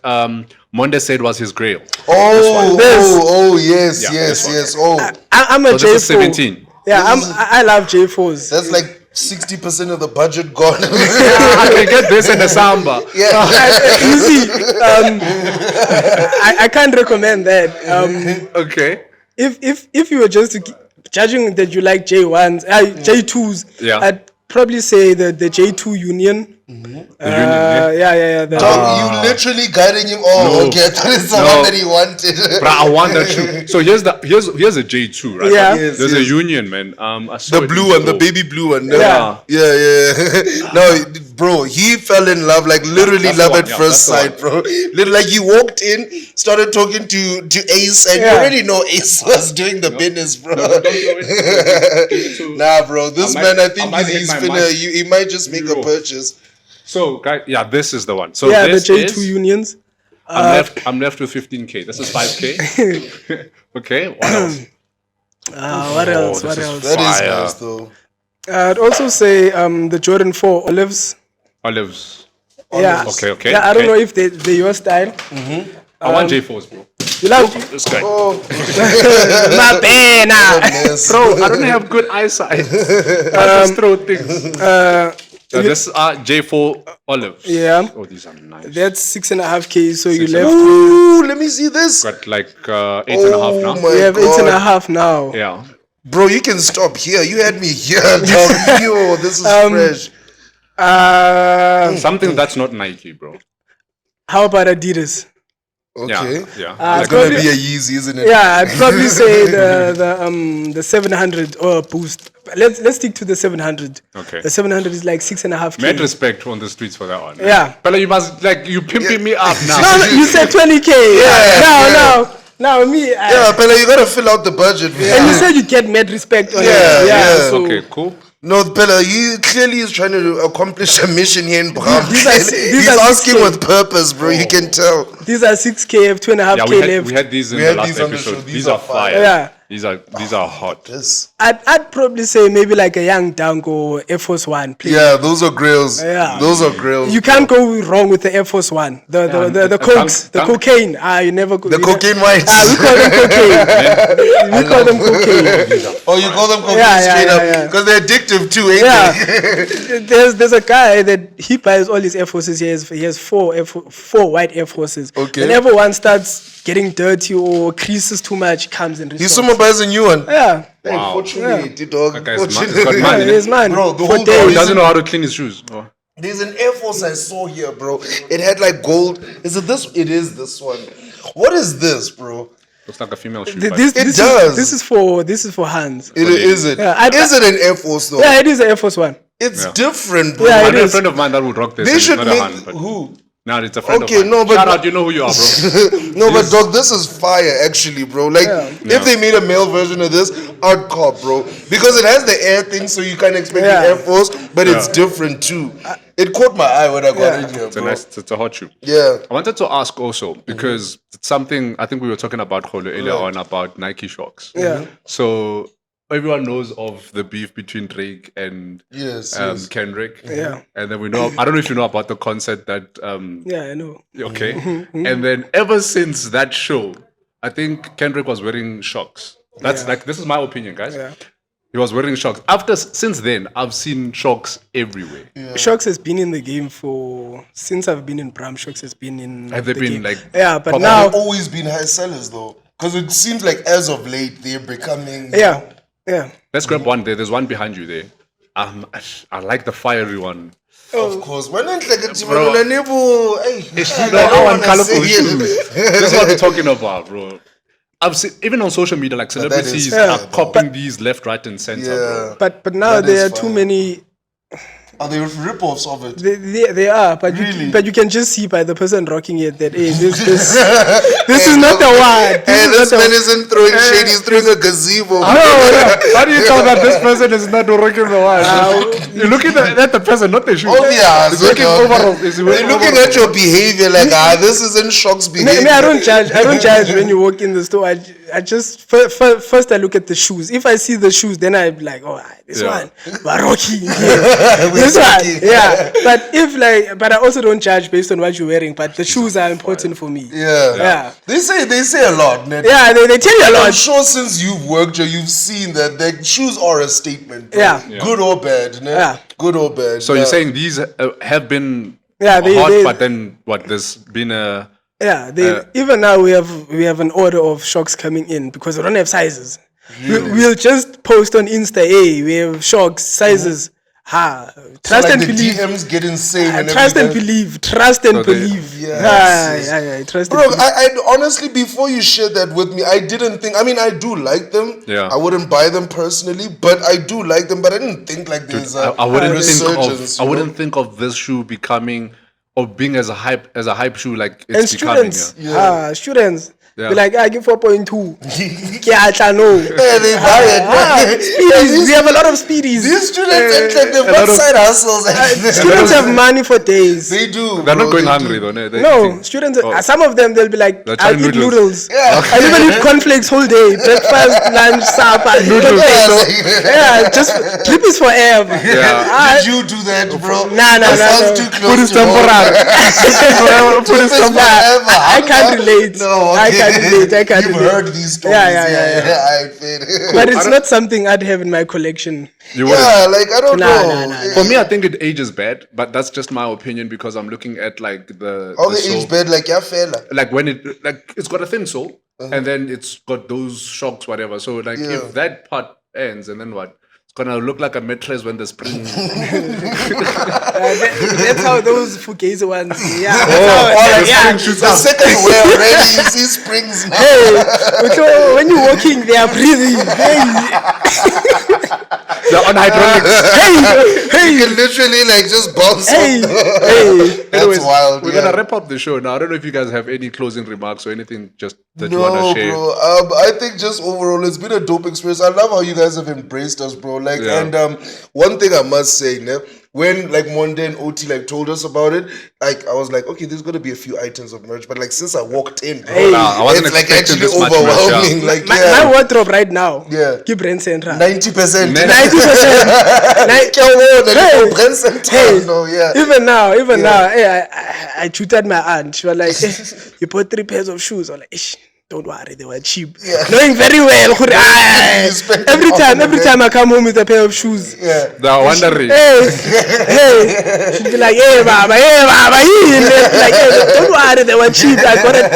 Monde said was his grail. Yes, Yeah, yes, this one. yes. Oh, I'm a So this is J4. 17. Yeah, I love J4s. that's like 60% of the budget gone. I can get this in the samba. Yeah. You see, I can't recommend that. Okay. If you were just judging that you like J1s, J2s, Yeah. I'd probably say the J2 Union. Yeah. You literally guiding him. Oh, No. okay. That is the No. one that he wanted. But I want that shoe. So here's a J2, right? Yeah. Yes, There's a yes. Union, man. I saw The it blue one, the before. baby blue one. Yeah. Yeah. No, bro, he fell in love, like literally That's the love one, at yeah, first that's the sight, bro. Like he walked in, started talking to Ace, and you Yeah. already know Ace was doing the business, bro. Don't go into- Nah, bro, this I man, might- I think I might he's hit my finna, mic. he might just make a Euro. purchase. So, guys, yeah, this is the one. So Yeah, the this J2 is, Unions. I'm left with 15K. This is 5K. Okay, what else? What else? this What is else? That is Fire. nice, though. I'd also say the Jordan 4 Olives. Olives. Yeah. Okay. Yeah, I don't okay. know if they're your style. I want J4s, bro. You love This guy. my pena. Yes. Bro, I don't have good eyesight. I just throw things. This are J4 olives. Yeah. Oh, these are nice. That's 6.5K. So you 6.5. left. Ooh, let me see this. Got like 8.5 now. Oh my We have God. 8.5 now. Yeah. Bro, you can stop here. You had me here, dog. Yo, this is fresh. Something that's not Nike, bro. How about Adidas? Okay. Yeah. It's gonna be a Yeezy, isn't it? Yeah, I'd probably say the 700 or Boost. Let's stick to the 700. Okay. The 700 is like 6.5K. Mad respect on the streets for that one. Yeah. But you must, like, you pimping me up now. No, you said 20K. Yeah. No, me. Yeah, Pella, you gotta fill out the budget. And you said you get mad respect on Yeah, it. yeah. So Okay, cool. No, Pella, he clearly is trying to accomplish a mission here in Braam. These are He's 6K. asking with purpose, bro. You can tell. These are 6K, 2.5K Yeah, we left. had these in We the had last these on the episode. show. These are fire. Yeah. These are hot. Yes. I'd probably say maybe like a Young Dunk or Air Force One. Please. Yeah, those are grills. Yeah. Those are grills. You can't go wrong with the Air Force One. The cokes, the dunk. cocaine. You never go. The cocaine whites. We call them cocaine. We call them cocaine. Oh, you call them cocaine Yeah, straight up yeah. because they're addictive too, ain't Yeah. There's a guy that he buys all his Air Forces. He has four white Air Forces. Okay. Whenever one starts getting dirty or creases too much, he comes and He's restocks. someone buys a new one. Yeah. Wow. Unfortunately, dog. That guy's Unfortunately. he's got Yeah, money. he's man. Bro, the For whole days. He doesn't know how to clean his shoes. Oh. There's an Air Force I saw here, bro. It had like gold. Is it this? It is this one. What is this, bro? Looks like a female shoe. Th- but- This, It this does. This is for hands. Is it? Yeah, Is it an Air Force though? Yeah, it is an Air Force One. It's Yeah. different, bro. Yeah, I it know a is. friend of mine that would rock this. They and it's should not make a hun, but who? no, it's a friend Okay, of mine. no, but- Shout out, you know who you are, bro. No, but dog, this is fire actually, bro. Like, Yeah. if they made a male version of this, I'd cop, bro, because it has the air thing, so you can't expect Yeah. the Air Force, but it's Yeah. different too. It caught my eye when I got Yeah. in here, It's a bro. nice, it's a hot shoe. Yeah. I wanted to ask also because it's something I think we were talking about Holo earlier on about Nike shocks. Yeah. So everyone knows of the beef between Drake and Yes. Kendrick. Yeah. And then we know, I don't know if you know about the concert that, Yeah, I know. okay. And then ever since that show, I think Kendrick was wearing shocks. That's like, this is my opinion, guys. Yeah. He was wearing shocks. Since then, I've seen shocks everywhere. Shocks has been in the game since I've been in Braam. Shocks has been in. Have they the been game. like? Yeah, but proper- now. They've always been high sellers though, because it seems like as of late they're becoming. Yeah. Yeah. Let's grab one there. There's one behind you there. I like the fiery one. Of course. When I like a Bro. hey, I want colorful shoes. This is what we're talking about, bro. I've seen even on social media, like that is celebrities fair, are though. copying these left, right, and center, bro. Yeah. But now That there is are too fire. many. Are they rip-offs of it? They are, but Really? you can just see by the person rocking it that hey, this is not the one. Hey, this man isn't throwing shade, he's throwing a gazebo. How do you tell that this person is not rocking the one? You're looking at the person, not the shoe. Obvious. He's looking overall. They're looking at your behavior like, this isn't Shock's behavior. I don't judge when you walk in the store. I just first I look at the shoes. If I see the shoes, then I'm like, oh, this one, Baroki. This one, yeah. But I also don't judge based on what you're wearing. But the shoes are important for me. Yeah. They say a lot, man. Yeah, they tell you a lot. I'm sure since you've worked here, you've seen that the shoes are a statement. Bro. Yeah. Good or bad, ne? Yeah. Good or bad. So you're saying these have been Yeah, hot, but then what? There's been a even now we have an order of Shocks coming in because we don't have sizes. We'll just post on Insta, hey, we have Shocks sizes. Trust like and the believe. DMs get insane. And Trust and everything. believe. Trust and believe. Yes. Trust Bro, and believe. I honestly, before you shared that with me, I didn't think. I mean, I do like them. Yeah. I wouldn't buy them personally, but I do like them. But I didn't think like there's a I wouldn't resurgence. think of this shoe becoming or being as a hype shoe like And it's becoming. students, students, Yeah. be like, I give 4.2. Kiatla, no. Yeah, they buy it. Speedies. We have a lot of speedies. These students act like they've got side hustles. Students have money for days. They do. They're bro, not going they hungry do. though. They No, eating- students, some of them, they'll be like, They're I'll trying eat noodles. Yeah. I'll even eat cornflakes whole day. Breakfast, lunch, supper, noodles. Yeah, just drip is forever. Did you do that, bro? Nah. That sounds too close Put it to home. temporary. Put it forever. I can't relate. No, I okay. can't relate. I can't You've relate. heard these stories. Yeah. I feel it. But it's not something I'd have in my collection. You wouldn't. Yeah, like I don't know. Nah. For me, I think it ages bad, but that's just my opinion because I'm looking at like the How the the sole. age bed, like fella. Like when it's got a thin sole and then it's got those shocks, whatever. So like if that part ends and then what? It's gonna look like a mattress when the spring. That's how those Fugazi ones. Yeah. The second wear already, you see springs now. So when you're walking, they are breathing. They're on hydraulics. You can literally like just bounce Hey. That's Anyways, wild. We're yeah. gonna wrap up the show now. I don't know if you guys have any closing remarks or anything just that you No, wanna share. bro. I think just overall, it's been a dope experience. I love how you guys have embraced us, bro. Like, and one thing I must say, ne, when like Monde and OT like told us about it, like I was like, okay, there's gonna be a few items of merch, but like since I walked in, bro, I wasn't it's like expecting actually this much merch, overwhelming. Like, My wardrobe right now. Yeah. Keep Brand Central. 90%. 90%. No, yeah. Even now, hey, I tutored my aunt. She was like, hey, you bought 3 pairs of shoes. I was like, Ish, don't worry, they were cheap. Yeah. Knowing very well. You spent every it on time them. I come home with a pair of shoes. Yeah. They're wondering. Hey, she'd be like, hey, Baba, like, hey, don't worry, they were cheap. I got it.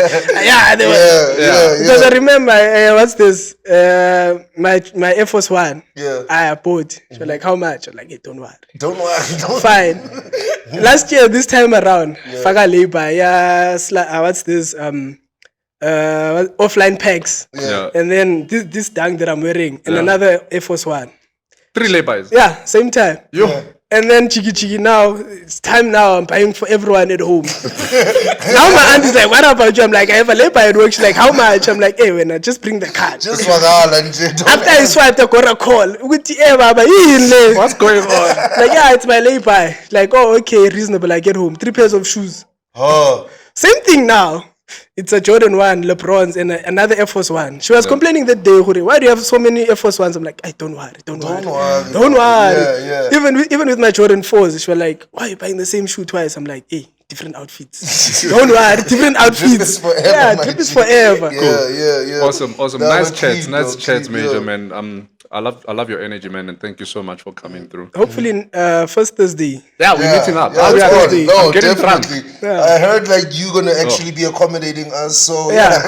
Yeah, they were. Because I remember, what's this? My Air Force One. Yeah. I bought. She was like, how much? I was like, hey, don't worry. Don't worry. Don't Fine. Last year, this time around, Faga labor, what's this? Offline packs. Yeah. And then this dunk that I'm wearing, and another Air Force One. 3 laybys. Yeah, same time. Yo. And then Chiki now, it's time now, I'm buying for everyone at home. Now my aunt is like, what about you? I'm like, I have a labor at work. She's like, how much? I'm like, hey, when I just bring the card. Just wagala and After I swiped, I got a call. What's going on? Like, yeah, it's my labor. Like, oh, okay, reasonable. I get home. 3 pairs of shoes. Oh. Same thing now. It's a Jordan 1, LeBron's, and another Air Force One. She was complaining that day, why do you have so many Air Force Ones? I'm like, don't worry. Don't worry. Yeah. Even with my Jordan 4s, she was like, why are you buying the same shoe twice? I'm like, hey, different outfits. Don't worry, different outfits. Trip is forever. Yeah. Awesome. That Nice was chats, cute, nice though, chats, cute, Major yeah. man. I love your energy, man, and thank you so much for coming through. Hopefully, first Thursday. Yeah, we're meeting up. Yeah, we are it's ready. fun. No, I'm getting drunk. definitely. I heard like you're gonna actually be accommodating us, so Yeah.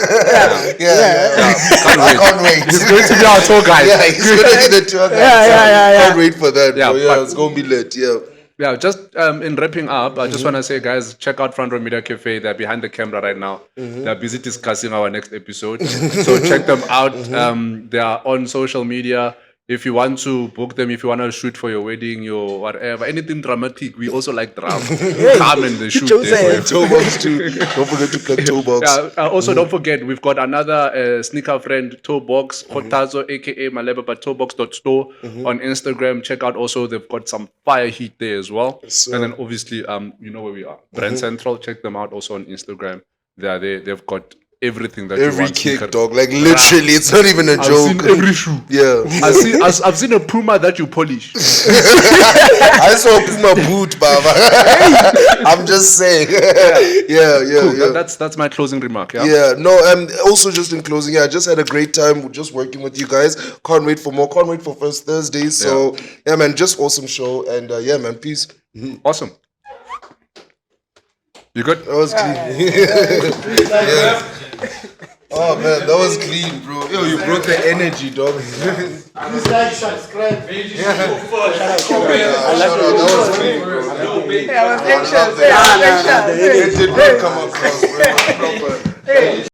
I can't wait. He's going to be our tour guide. Yeah, he's gonna be the tour guide. Yeah. Can't wait for that. Yeah, bro. Yeah, but- it's gonna be lit. Yeah. Yeah, just in wrapping up, I just want to say, guys, check out Front Row Media Cafe. They're behind the camera right now. They're busy discussing our next episode. So check them out. They are on social media. If you want to book them, if you want to shoot for your wedding, your whatever, anything dramatic, we also like drama. Come and they shoot there for you. Toe box too. Don't forget to plug toe box. Also, don't forget, we've got another SneAKA friend, Toe Box, Hotazo, aka Maleba, but toebox.store on Instagram. Check out also, they've got some fire heat there as well. Yes, and then obviously, you know where we are. Brand Central, check them out also on Instagram. They are there. They've got everything that you Every want. kick, dog. Like literally, it's not even a I've joke. seen every shoe. Yeah. I've seen a Puma that you polish. I saw Puma boot, Baba. I'm just saying. Yeah. Cool. That's my closing remark. Yeah. Yeah, no, also just in closing, I just had a great time just working with you guys. Can't wait for more. Can't wait for first Thursday. So, yeah, man, just awesome show. And yeah, man, peace. Awesome. You good? That was clean. Yeah. Oh, man, that was clean, bro. Yo, you brought the energy, dog. Please like, subscribe. Shout out. That was clean, bro. I was anxious. It did not come across, bro. Proper.